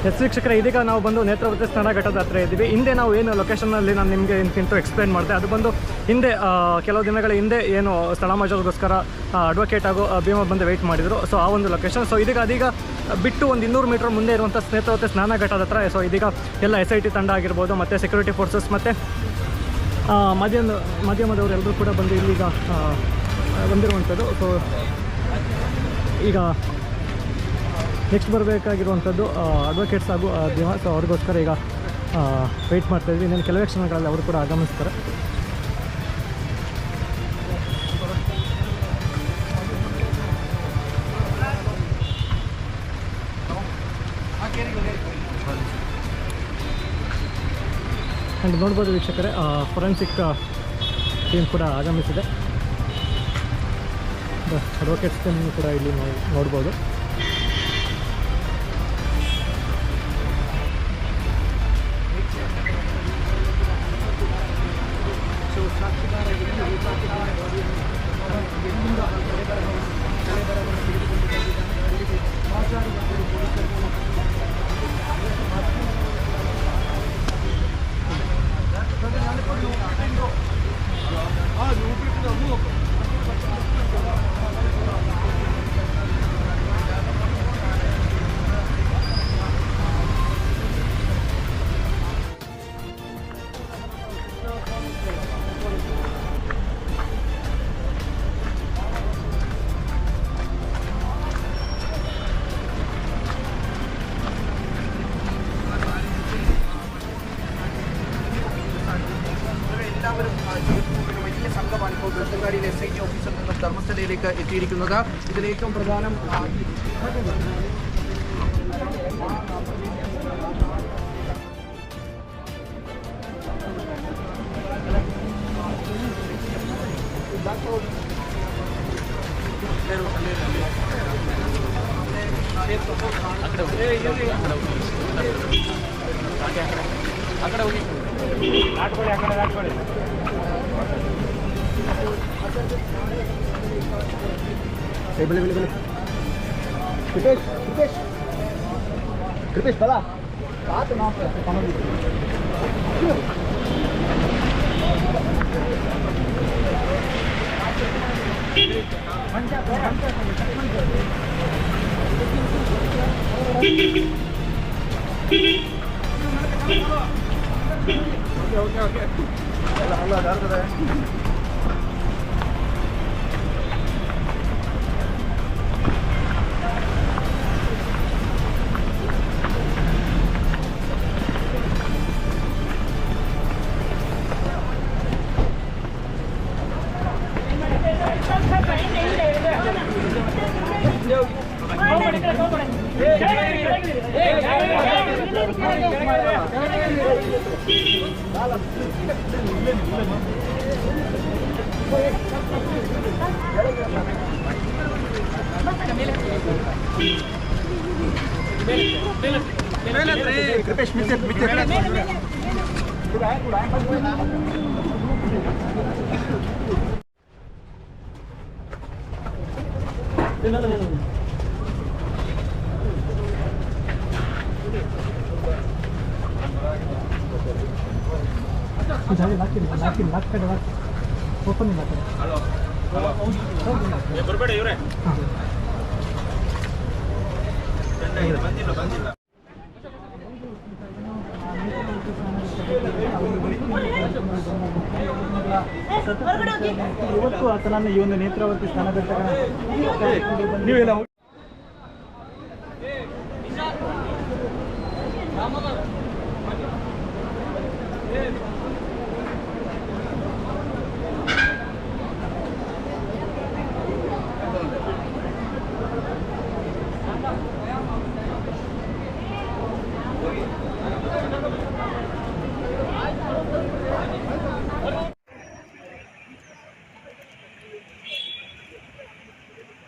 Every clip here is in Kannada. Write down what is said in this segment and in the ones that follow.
ಎಸ್ ವೀಕ್ಷಕರೇ, ಇದೀಗ ನಾವು ಬಂದು ನೇತ್ರಾವತಿ ಸ್ನಾನಘಟ್ಟದ ಹತ್ರ ಇದ್ದೀವಿ. ಹಿಂದೆ ನಾವು ಏನು ಲೊಕೇಶನಲ್ಲಿ ನಾನು ನಿಮಗೆ ಇಂತಿಂಟು ಎಕ್ಸ್ಪ್ಲೇನ್ ಮಾಡಿದೆ, ಅದು ಬಂದು ಹಿಂದೆ ಕೆಲವು ದಿನಗಳ ಹಿಂದೆ ಏನು ಸ್ಥಳ ಮಾಜರ್ಗೋಸ್ಕರ ಅಡ್ವೊಕೇಟ್ ಹಾಗೂ ಭೀಮಾ ಬಂದು ವೆಯ್ಟ್ ಮಾಡಿದರು. ಸೊ ಆ ಒಂದು ಲೊಕೇಶನ್. ಸೊ ಅದೀಗ ಬಿಟ್ಟು ಒಂದು 200 ಮೀಟರ್ ಮುಂದೆ ಇರುವಂಥ ನೇತ್ರಾವತಿ ಸ್ನಾನಘಟ್ಟದ ಹತ್ರ. ಸೊ ಇದೀಗ ಎಲ್ಲ SIT ತಂಡ ಆಗಿರ್ಬೋದು, ಮತ್ತು ಸೆಕ್ಯೂರಿಟಿ ಫೋರ್ಸಸ್, ಮತ್ತು ಮಾಧ್ಯಮದವರು ಎಲ್ಲರೂ ಕೂಡ ಬಂದು ಇಲ್ಲಿಗ ಬಂದಿರುವಂಥದ್ದು. ಸೊ ಈಗ ನೆಕ್ಸ್ಟ್ ಬರಬೇಕಾಗಿರುವಂಥದ್ದು ಅಡ್ವೊಕೇಟ್ಸ್ ಹಾಗೂ ಭೀಮಾ. ಸೊ ಅವ್ರಿಗೋಸ್ಕರ ಈಗ ವೆಯ್ಟ್ ಮಾಡ್ತಾಯಿದ್ವಿ. ಇನ್ನೇನು ಕೆಲವೇ ಕ್ಷಣಗಳಲ್ಲಿ ಅವರು ಕೂಡ ಆಗಮಿಸ್ತಾರೆ. ಆ್ಯಂಡ್ ನೋಡ್ಬೋದು ವೀಕ್ಷಕರೇ, ಫೊರೆನ್ಸಿಕ್ ಟೀಮ್ ಕೂಡ ಆಗಮಿಸಿದೆ. ಅಡ್ವೊಕೇಟ್ಸ್ ಟೀಮ್ ಕೂಡ ಇಲ್ಲಿ ನೋಡ್ಬೋದು. വലിയ സംഘമാണ് ഇപ്പോൾ ബന്ധുകാരിയിലെ SIT ഓഫീസിൽ നിന്നും ധർമ്മസ്ഥലയിലേക്ക് എത്തിയിരിക്കുന്നത്. ഇതിൽ ഏറ്റവും പ്രധാനം అక్కడ ಹೋಗಿ ನಾಟ್ಕೊಳ್ಳಿ ಆ ಕಡೆ ನಾಟ್ಕೊಳ್ಳಿ. ಬೆಳೆ ಬೆಳೆ ಬೆಳೆ ಕೃಪೇಶ್ ಬಲ ಕಾತು ಮಾತ್ರ ಓಕೆ ಅಲ್ಲ ಅದಾಗ್ತದೆ. ಕೃಪೇಶ್ ಮಿತ್ತೆ ಓಪನ್ ಬರಬೇಡ ಇವರೇ ಬಂದಿಲ್ಲ. ಇವತ್ತು ಆತನನ್ನು ಈ ಒಂದು ನೇತ್ರಾವತಿ ಸ್ನಾನಘಟ್ಟ ನೀವೆಲ್ಲ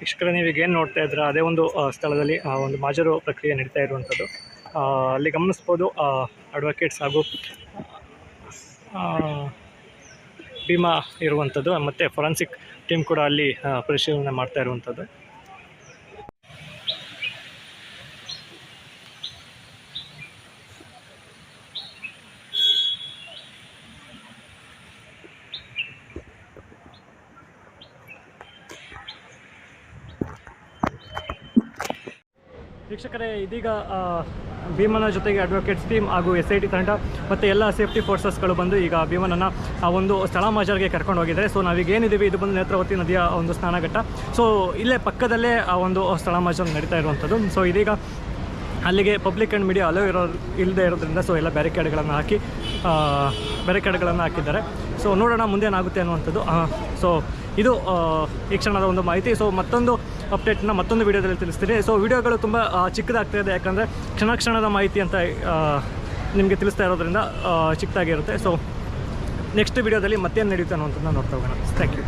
ವೀಕ್ಷಕರೇ, ನೀವೀಗ ಏನು ನೋಡ್ತಾ ಇದ್ರೆ ಅದೇ ಒಂದು ಸ್ಥಳದಲ್ಲಿ ಒಂದು ಮಾಜರು ಪ್ರಕ್ರಿಯೆ ನಡೀತಾ ಇರುವಂಥದ್ದು. ಅಲ್ಲಿ ಗಮನಿಸ್ಬೋದು ಅಡ್ವೊಕೇಟ್ಸ್ ಹಾಗೂ ಭೀಮಾ ಇರುವಂಥದ್ದು, ಮತ್ತು ಫೊರೆನ್ಸಿಕ್ ಟೀಮ್ ಕೂಡ ಅಲ್ಲಿ ಪರಿಶೀಲನೆ ಮಾಡ್ತಾ ಇರುವಂಥದ್ದು. ವೀಕ್ಷಕರೇ, ಇದೀಗ ಭೀಮನ ಜೊತೆಗೆ ಅಡ್ವೊಕೇಟ್ಸ್ ಟೀಮ್ ಹಾಗೂ SIT ತಂಡ ಮತ್ತು ಎಲ್ಲ ಸೇಫ್ಟಿ ಫೋರ್ಸಸ್ಗಳು ಬಂದು ಈಗ ಭೀಮನನ್ನು ಆ ಒಂದು ಸ್ಥಳ ಮಾಜರ್ಗೆ ಕರ್ಕೊಂಡು ಹೋಗಿದ್ದಾರೆ. ಸೊ ನಾವೀಗ ಏನಿದ್ದೀವಿ, ಇದು ಬಂದು ನೇತ್ರಾವತಿ ನದಿಯ ಒಂದು ಸ್ನಾನಘಟ್ಟ. ಸೊ ಇಲ್ಲೇ ಪಕ್ಕದಲ್ಲೇ ಆ ಒಂದು ಸ್ಥಳ ಮಾಜರ್ ನಡೀತಾ ಇರುವಂಥದ್ದು. ಸೊ ಇದೀಗ ಅಲ್ಲಿಗೆ ಪಬ್ಲಿಕ್ ಆ್ಯಂಡ್ ಮೀಡಿಯಾ ಅಲೋ ಇಲ್ಲದೆ ಇರೋದ್ರಿಂದ ಸೊ ಎಲ್ಲ ಬ್ಯಾರಿಕೇಡ್ಗಳನ್ನು ಹಾಕಿದ್ದಾರೆ. ಸೊ ನೋಡೋಣ ಮುಂದೆ ಏನಾಗುತ್ತೆ ಅನ್ನುವಂಥದ್ದು. ಸೊ ಇದು ಈ ಕ್ಷಣದ ಒಂದು ಮಾಹಿತಿ. ಸೊ ಮತ್ತೊಂದು ಅಪ್ಡೇಟ್ನ ಮತ್ತೊಂದು ವೀಡಿಯೋದಲ್ಲಿ ತಿಳಿಸ್ತೀನಿ. ಸೊ ವೀಡಿಯೋಗಳು ತುಂಬ ಚಿಕ್ಕದಾಗ್ತಾಯಿದೆ, ಯಾಕಂದರೆ ಕ್ಷಣದ ಮಾಹಿತಿ ಅಂತ ನಿಮಗೆ ತಿಳಿಸ್ತಾ ಇರೋದ್ರಿಂದ ಚಿಕ್ಕದಾಗಿರುತ್ತೆ. ಸೊ ನೆಕ್ಸ್ಟ್ ವೀಡಿಯೋದಲ್ಲಿ ಮತ್ತೇನು ನಡೆಯುತ್ತೆ ಅನ್ನುವಂಥದ್ದನ್ನ ನೋಡ್ತಾ ಹೋಗೋಣ. Thank you.